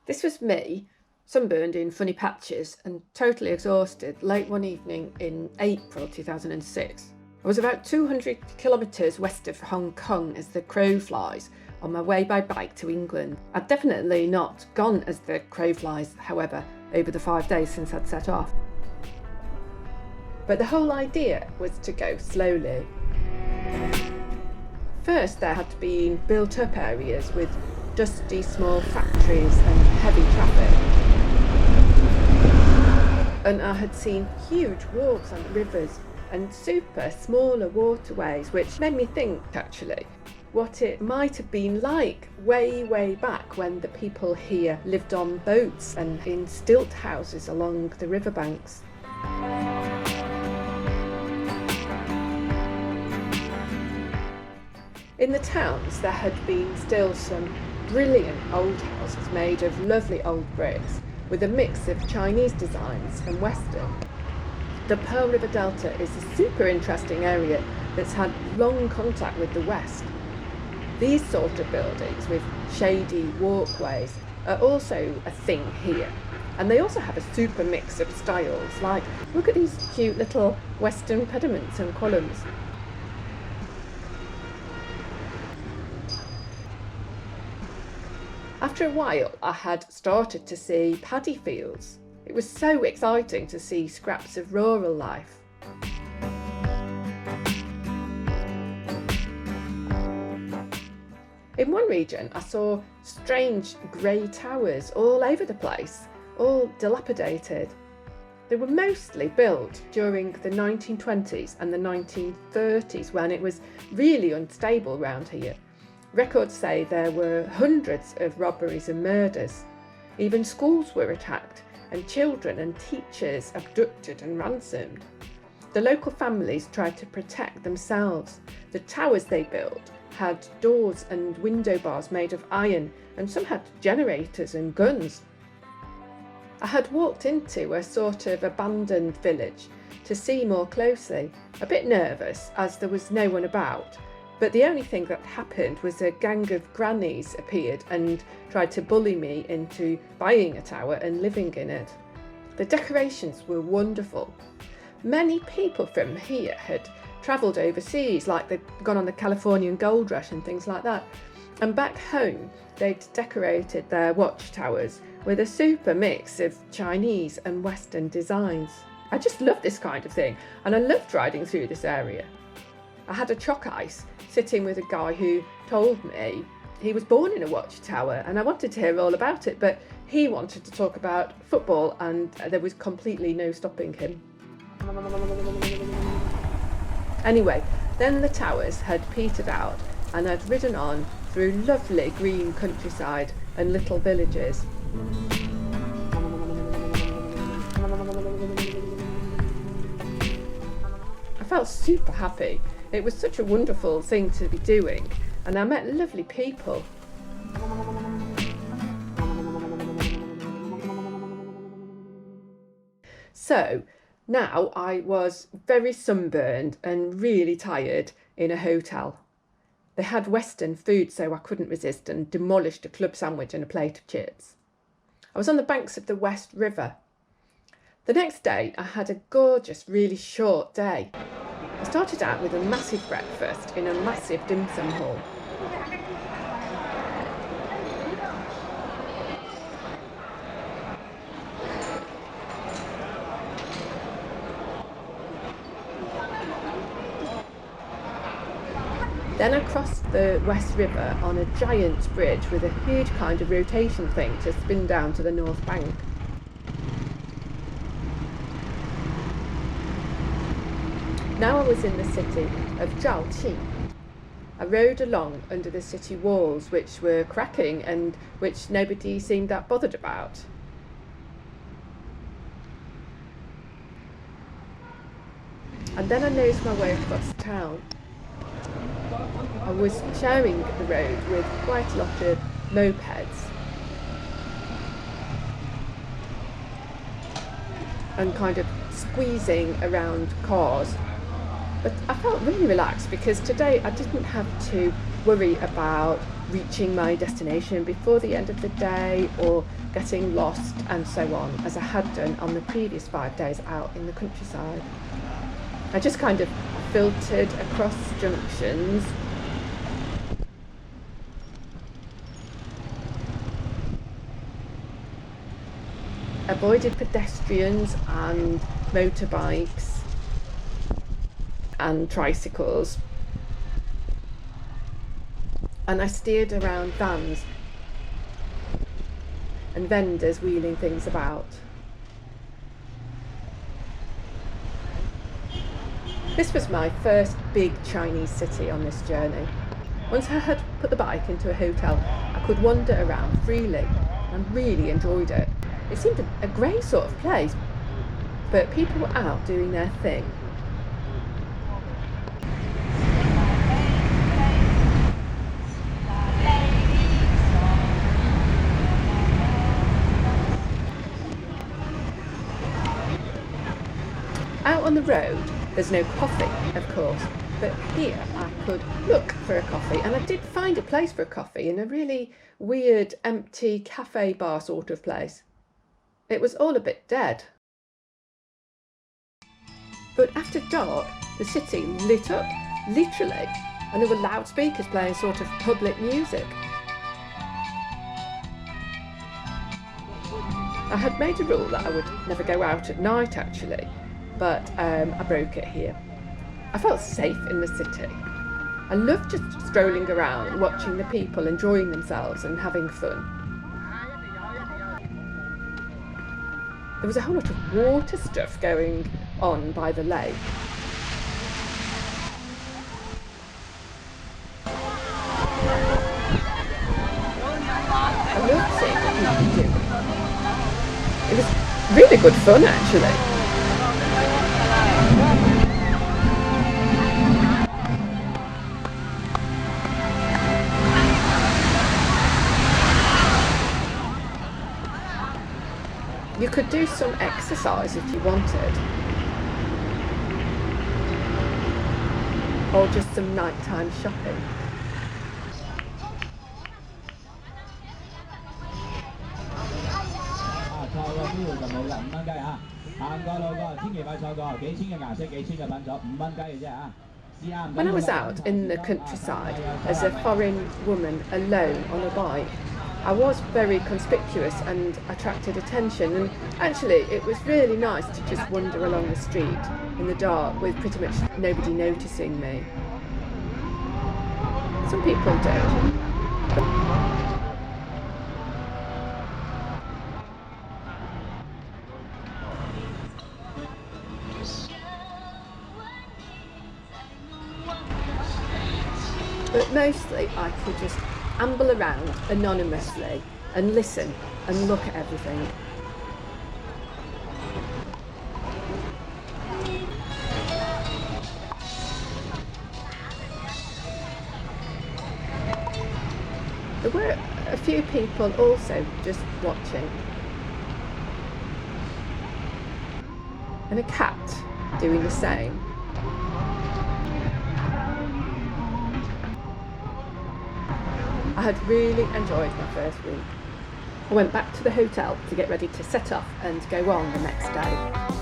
This was me, sunburned in funny patches and totally exhausted, late one evening in April 2006. I was about 200 kilometres west of Hong Kong as the crow flies, on my way by bike to England. I'd definitely not gone as the crow flies, however, over the 5 days since I'd set off. But the whole idea was to go slowly. First, there had been built-up areas with dusty small factories and heavy traffic. And I had seen huge wharves on rivers and super smaller waterways, which made me think, actually, what it might have been like way back when the people here lived on boats and in stilt houses along the riverbanks. In the towns there had been still some brilliant old houses made of lovely old bricks with a mix of Chinese designs and Western. The Pearl River Delta is a super interesting area that's had long contact with the West. These sort of buildings with shady walkways are also a thing here, and they also have a super mix of styles, like look at these cute little Western pediments and columns. After a while, I had started to see paddy fields. It was so exciting to see scraps of rural life. In one region, I saw strange grey towers all over the place, all dilapidated. They were mostly built during the 1920s and the 1930s, when it was really unstable around here. Records say there were hundreds of robberies and murders. Even schools were attacked and children and teachers abducted and ransomed. The local families tried to protect themselves. The towers they built had doors and window bars made of iron, and some had generators and guns. I had walked into a sort of abandoned village to see more closely, a bit nervous as there was no one about. But the only thing that happened was a gang of grannies appeared and tried to bully me into buying a tower and living in it. The decorations were wonderful. Many people from here had travelled overseas, like they'd gone on the Californian gold rush and things like that. And back home, they'd decorated their watchtowers with a super mix of Chinese and Western designs. I just love this kind of thing, and I loved riding through this area. I had a chalk ice sitting with a guy who told me he was born in a watchtower, and I wanted to hear all about it, but he wanted to talk about football and there was completely no stopping him. Anyway, then the towers had petered out and I'd ridden on through lovely green countryside and little villages. I felt super happy. It was such a wonderful thing to be doing, and I met lovely people. So now I was very sunburned and really tired in a hotel. They had Western food, so I couldn't resist and demolished a club sandwich and a plate of chips. I was on the banks of the West River. The next day I had a gorgeous, really short day. I started out with a massive breakfast in a massive dim sum hall. Then I crossed the West River on a giant bridge with a huge kind of rotation thing to spin down to the north bank. Now I was in the city of Zhaoqing. I rode along under the city walls, which were cracking and which nobody seemed that bothered about. And then I nosed my way across town. I was sharing the road with quite a lot of mopeds and kind of squeezing around cars. But I felt really relaxed because today I didn't have to worry about reaching my destination before the end of the day or getting lost and so on, as I had done on the previous 5 days out in the countryside. I just kind of filtered across junctions, avoided pedestrians and motorbikes and tricycles, and I steered around vans and vendors wheeling things about. This was my first big Chinese city on this journey. Once I had put the bike into a hotel, I could wander around freely and really enjoyed it. It seemed a great sort of place, but people were out doing their thing. Out on the road, there's no coffee, of course, but here I could look for a coffee, and I did find a place for a coffee in a really weird, empty cafe bar sort of place. It was all a bit dead. But after dark, the city lit up, literally, and there were loudspeakers playing sort of public music. I had made a rule that I would never go out at night, actually, but I broke it here. I felt safe in the city. I loved just strolling around, watching the people enjoying themselves and having fun. There was a whole lot of water stuff going on by the lake. I loved seeing what people do. It was really good fun, actually. You could do some exercise if you wanted, or just some nighttime shopping. When I was out in the countryside as a foreign woman alone on a bike, I was very conspicuous and attracted attention, and actually it was really nice to just wander along the street in the dark with pretty much nobody noticing me. Some people do. But mostly I could just amble around anonymously and listen and look at everything. There were a few people also just watching, and a cat doing the same. I had really enjoyed my first week. I went back to the hotel to get ready to set off and go on the next day.